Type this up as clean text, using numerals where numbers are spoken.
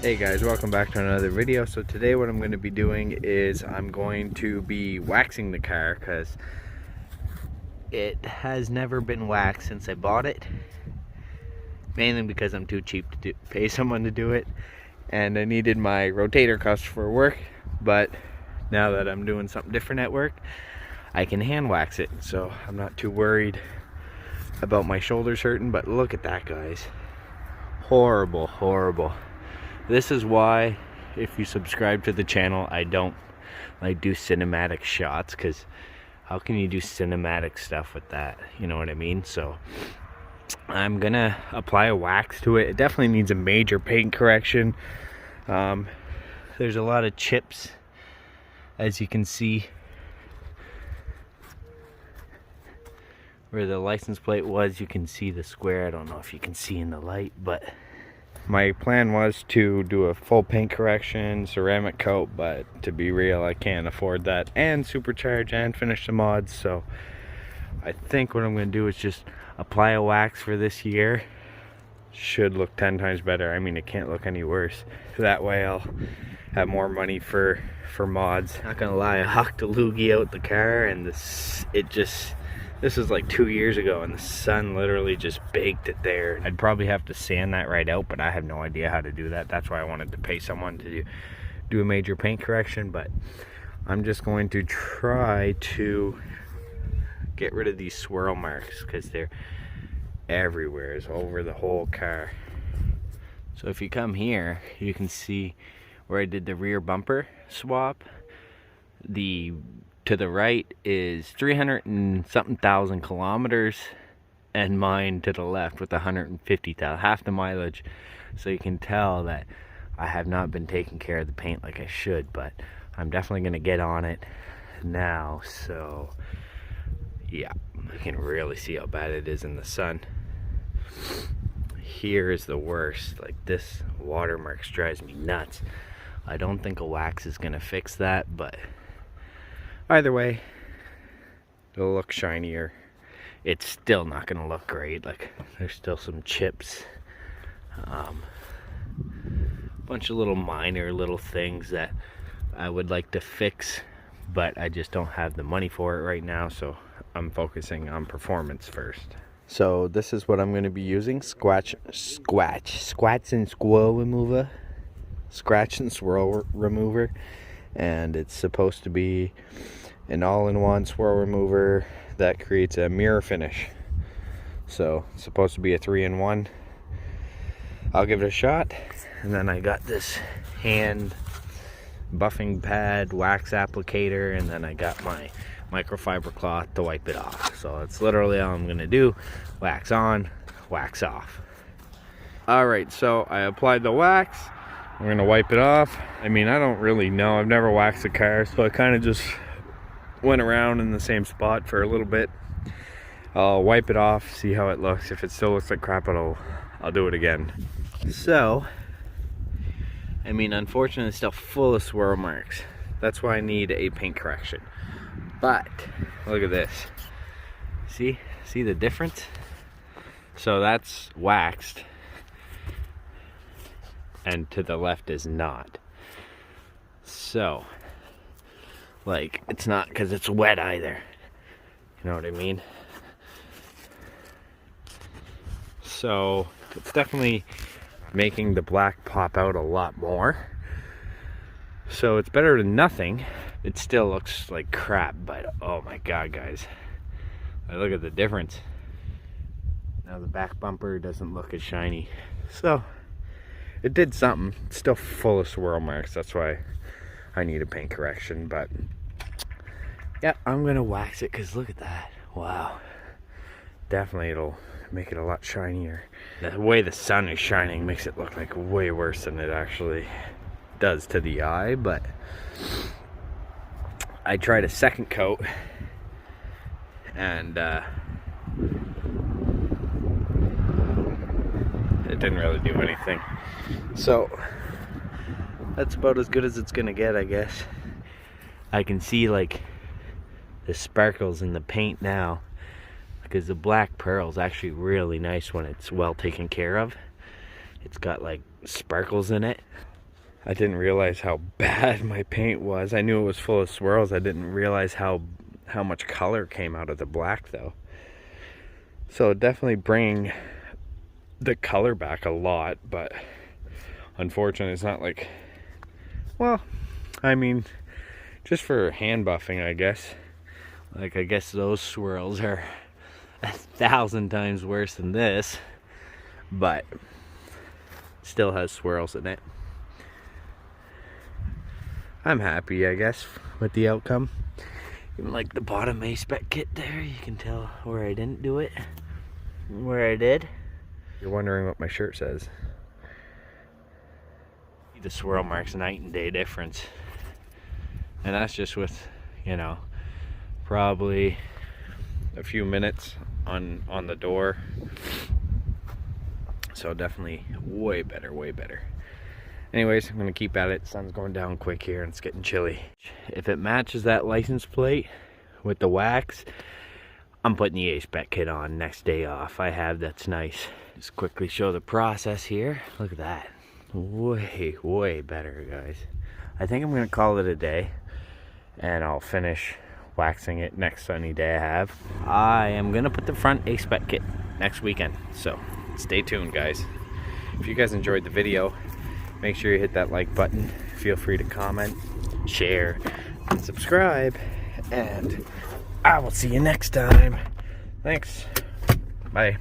Hey guys, welcome back to another video. So today what I'm going to be doing is I'm going to be waxing the car because it has never been waxed since I bought it. Mainly because I'm too cheap to pay someone to do it, and I needed my rotator cuffs for work, but now that I'm doing something different at work, I can hand wax it, so I'm not too worried about my shoulders hurting. But look at that, guys. Horrible, horrible. This is why, if you subscribe to the channel, I don't like do cinematic shots, because how can you do cinematic stuff with that? You know what I mean? So I'm gonna apply a wax to it. It definitely needs a major paint correction. There's a lot of chips, as you can see, where the license plate was. You can see the square. I don't know if you can see in the light, but my plan was to do a full paint correction, ceramic coat, but to be real, I can't afford that, and supercharge and finish the mods. So I think what I'm going to do is just apply a wax for this year. Should look 10 times better. I mean, it can't look any worse. That way I'll have more money for mods. Not gonna lie, I hocked a loogie out the car, and this was like 2 years ago, and the sun literally just baked it there. I'd probably have to sand that right out, but I have no idea how to do that. That's why I wanted to pay someone to do a major paint correction. But I'm just going to try to get rid of these swirl marks, because they're everywhere. It's over the whole car. So if you come here, you can see where I did the rear bumper swap. To the right is 300 and something thousand kilometers, and mine to the left with 150,000, half the mileage. So you can tell that I have not been taking care of the paint like I should, but I'm definitely going to get on it now. So yeah, you can really see how bad it is in the sun. Here is the worst. Like, this watermarks drives me nuts. I don't think a wax is going to fix that, but either way, it'll look shinier. It's still not gonna look great. Like, there's still some chips, bunch of little minor little things that I would like to fix, but I just don't have the money for it right now, so I'm focusing on performance first. So this is what I'm going to be using: Scratch and Swirl Remover, Scratch and Swirl Remover. And it's supposed to be an all-in-one swirl remover that creates a mirror finish. So it's supposed to be a 3-in-1. I'll give it a shot. And then I got this hand buffing pad, wax applicator, and then I got my microfiber cloth to wipe it off. So it's literally all I'm gonna do: wax on, wax off. Alright, so I applied the wax. I'm gonna wipe it off. I mean, I don't really know. I've never waxed a car, so I kind of just went around in the same spot for a little bit. I'll wipe it off, see how it looks. If it still looks like crap, I'll do it again. So, I mean, unfortunately, it's still full of swirl marks. That's why I need a paint correction. But look at this. See the difference? So that's waxed, and to the left is not. So, like, it's not because it's wet either. You know what I mean? So it's definitely making the black pop out a lot more. So it's better than nothing. It still looks like crap, but oh my god, guys, look at the difference. Now the back bumper doesn't look as shiny. So it did something. It's still full of swirl marks. That's why I need a paint correction. But yeah, I'm gonna wax it, because look at that. Wow. Definitely it'll make it a lot shinier. The way the sun is shining makes it look like way worse than it actually does to the eye. But I tried a second coat, and it didn't really do anything. So that's about as good as it's gonna get, I guess. I can see like the sparkles in the paint now, because the black pearl is actually really nice when it's well taken care of. It's got like sparkles in it. I didn't realize how bad my paint was. I knew it was full of swirls. I didn't realize how much color came out of the black though. So definitely bringing the color back a lot, but unfortunately it's not like, well, I mean, just for hand buffing, I guess. Like, I guess those swirls are 1,000 times worse than this, but still has swirls in it. I'm happy, I guess, with the outcome. Even like the bottom A-spec kit there, you can tell where I didn't do it, where I did. You're wondering what my shirt says. The swirl marks, night and day difference. And that's just with, you know, probably a few minutes on the door. So definitely way better, way better. Anyways, I'm gonna keep at it. Sun's going down quick here and it's getting chilly. If it matches that license plate with the wax, I'm putting the A-spec kit on next day off. I have, that's nice. Just quickly show the process here. Look at that. Way, way better, guys. I think I'm gonna call it a day and I'll finish waxing it next sunny day I have. I am gonna put the front A-spec kit next weekend, so stay tuned, guys. If you guys enjoyed the video, make sure you hit that like button. Feel free to comment, share, and subscribe. And I will see you next time. Thanks. Bye.